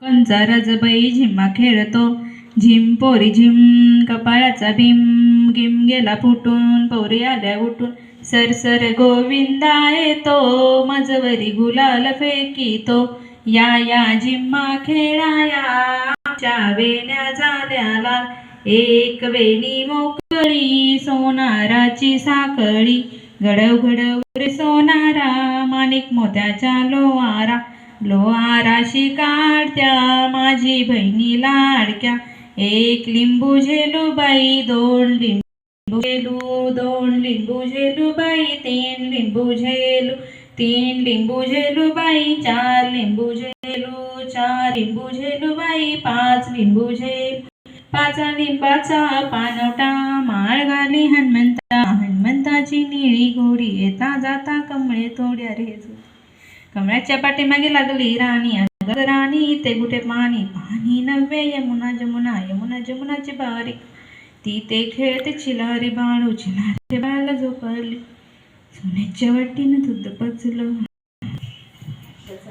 कंचा रजबाई झिम्मा खेळतो, झिम पोरी झिम कपाळाचा भीम, गिम गेला फुटून पोरी आल्या उठून, सरसर गोविंदा येतो, मजवरी गुलाल फेकितो, या झिम्मा खेळाया, आमच्या वेण्या झाल्या लाल, एक वेणी मोकळी सोनाराची साखळी, घडव घडव रे सोनारा, माणिक मोत्याच्या लोहाराशी काढत्या माझी बहिणी लाडक्या, एक लिंबू झेलूबाई, दोन लिंबू झेलूबाई, तीन लिंबू झेलूबाई, चार लिंबू झेलूबाई, पाच लिंबाचा पानवटा, माळ घाली हनुमंताची निळी घोडी, येता जाता कमळे तोड्या रे कमळाच्या पाठीमागे लागली राणी, अगं राणी ते कुठे पाणी नव्हे यमुनाची बारी, ती ते खेळते चिलारी बाळाला झोपली, सोन्याच्या वाटीनं दूध पचलं.